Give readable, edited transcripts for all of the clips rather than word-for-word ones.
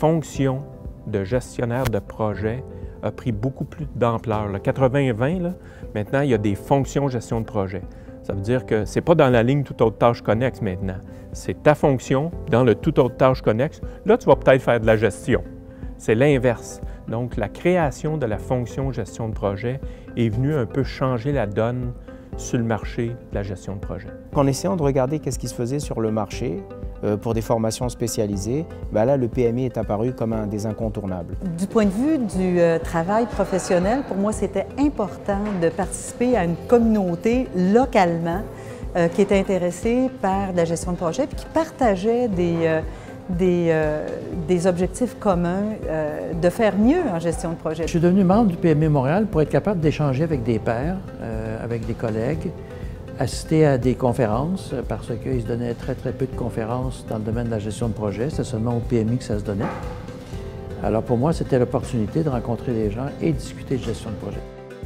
fonction de gestionnaire de projet a pris beaucoup plus d'ampleur. Le 80-20, maintenant, il y a des fonctions gestion de projet. Ça veut dire que ce n'est pas dans la ligne toute autre tâche connexe maintenant. C'est ta fonction dans le toute autre tâche connexe. Là, tu vas peut-être faire de la gestion. C'est l'inverse. Donc, la création de la fonction gestion de projet est venue un peu changer la donne sur le marché de la gestion de projet. En essayant de regarder qu'est-ce qui se faisait sur le marché pour des formations spécialisées, ben là, le PMI est apparu comme un des incontournables. Du point de vue du travail professionnel, pour moi, c'était important de participer à une communauté localement qui était intéressée par la gestion de projet et qui partageait des objectifs communs de faire mieux en gestion de projet. Je suis devenu membre du PMI Montréal pour être capable d'échanger avec des pairs, avec des collègues, assister à des conférences parce qu'ils se donnaient très peu de conférences dans le domaine de la gestion de projet. C'était seulement au PMI que ça se donnait. Alors pour moi, c'était l'opportunité de rencontrer des gens et discuter de gestion de projet.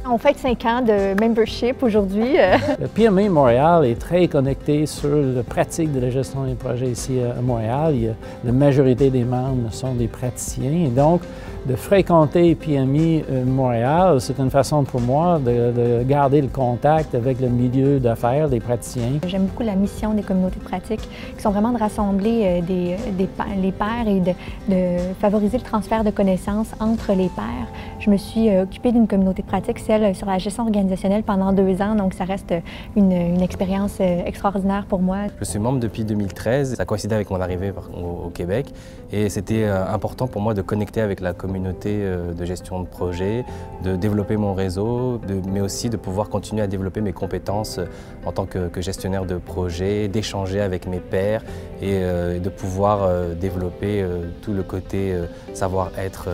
On fête 5 ans de membership aujourd'hui. Le PMI Montréal est très connecté sur la pratique de la gestion des projets ici à Montréal. La majorité des membres sont des praticiens et donc de fréquenter PMI Montréal, c'est une façon pour moi de garder le contact avec le milieu d'affaires des praticiens. J'aime beaucoup la mission des communautés de pratique qui sont vraiment de rassembler les pairs et de favoriser le transfert de connaissances entre les pairs. Je me suis occupée d'une communauté de pratique, celle sur la gestion organisationnelle pendant 2 ans, donc ça reste une expérience extraordinaire pour moi. Je suis membre depuis 2013, ça coïncidait avec mon arrivée au Québec et c'était important pour moi de connecter avec la communauté de gestion de projet, de développer mon réseau, mais aussi de pouvoir continuer à développer mes compétences en tant que gestionnaire de projet, d'échanger avec mes pairs et de pouvoir développer tout le côté savoir-être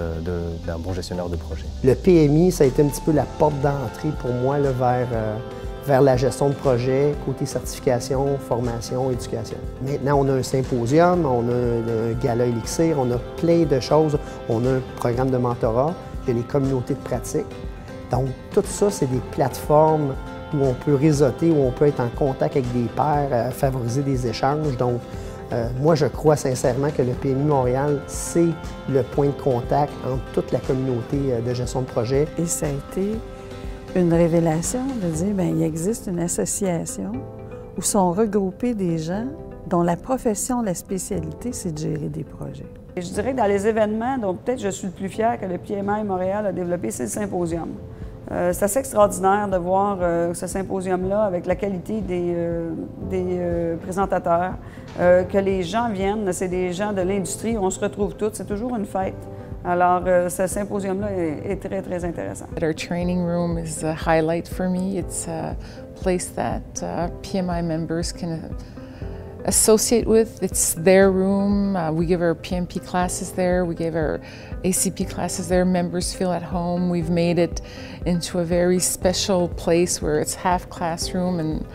d'un bon gestionnaire de projet. Le PMI, ça a été un petit peu la porte d'entrée pour moi là, vers la gestion de projet, côté certification, formation, éducation. Maintenant, on a un symposium, on a un gala Elixir, on a plein de choses. On a un programme de mentorat, il y a les communautés de pratique. Donc, tout ça, c'est des plateformes où on peut réseauter, où on peut être en contact avec des pairs, favoriser des échanges. Donc, moi, je crois sincèrement que le PMI Montréal, c'est le point de contact entre toute la communauté de gestion de projet. Et ça a été une révélation de dire, bien, il existe une association où sont regroupés des gens dont la profession, la spécialité, c'est de gérer des projets. Je dirais que dans les événements dont peut-être je suis le plus fier que le PMI Montréal a développé, c'est le symposium. C'est assez extraordinaire de voir ce symposium-là avec la qualité des présentateurs, que les gens viennent, c'est des gens de l'industrie, on se retrouve tous, c'est toujours une fête. Alors, ce symposium-là est très intéressant. Our training room is a highlight for me. It's a place that PMI members can associate with. It's their room. We give our PMP classes there. We give our ACP classes there. Members feel at home. We've made it into a very special place where it's half classroom and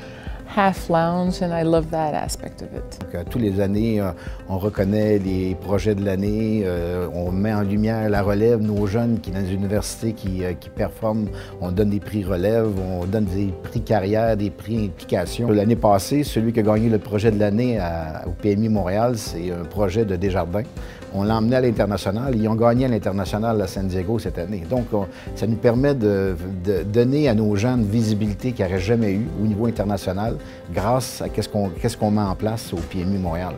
half lounge, and I love that aspect of it. Donc, tous les années, on reconnaît les projets de l'année, on met en lumière la relève, nos jeunes qui dans les universités qui performent, on donne des prix relève, on donne des prix carrière, des prix implication. L'année passée, celui qui a gagné le projet de l'année au PMI Montréal, c'est un projet de Desjardins. On l'a emmené à l'international. Ils ont gagné à l'international à San Diego cette année. Donc, ça nous permet de donner à nos gens une visibilité qu'ils n'auraient jamais eue au niveau international grâce à qu'est-ce qu'on met en place au PMI Montréal.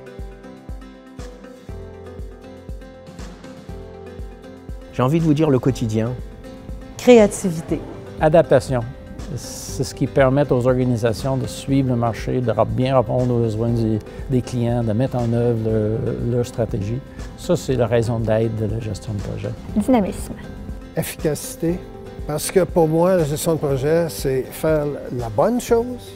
J'ai envie de vous dire le quotidien. Créativité. Adaptation. C'est ce qui permet aux organisations de suivre le marché, de bien répondre aux besoins des clients, de mettre en œuvre leur stratégie. Ça, c'est la raison d'être de la gestion de projet. Dynamisme. Efficacité. Parce que pour moi, la gestion de projet, c'est faire la bonne chose,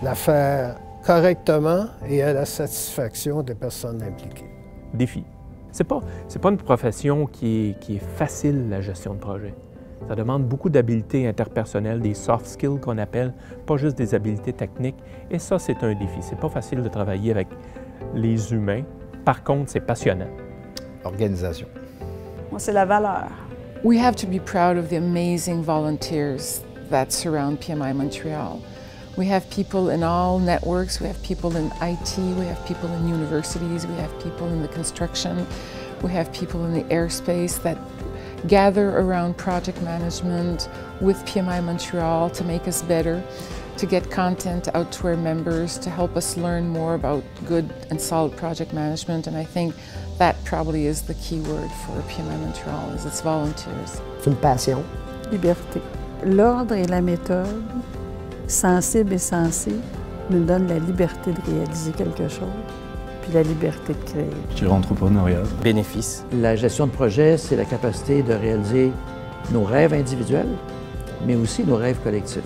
la faire correctement et à la satisfaction des personnes impliquées. Défi. C'est pas une profession qui est facile, la gestion de projet. Ça demande beaucoup d'habiletés interpersonnelles, des soft skills qu'on appelle, pas juste des habiletés techniques. Et ça, c'est un défi. C'est pas facile de travailler avec les humains. Par contre, c'est passionnant. Organisation. Moi, c'est la valeur. We have to be proud of the amazing volunteers that surround PMI Montreal. We have people in all networks, we have people in IT, we have people in universities, we have people in the construction, we have people in the airspace that gather around project management with PMI Montreal to make us better, to get content out to our members, to help us learn more about good and solid project management, and I think that probably is the key word for PMI Montreal, is its volunteers. C'est une passion. Liberté. L'ordre et la méthode, sensible et sensée, nous donnent la liberté de réaliser quelque chose, puis la liberté de créer. Je dirais entrepreneuriat. Bénéfice. La gestion de projet, c'est la capacité de réaliser nos rêves individuels, mais aussi nos rêves collectifs.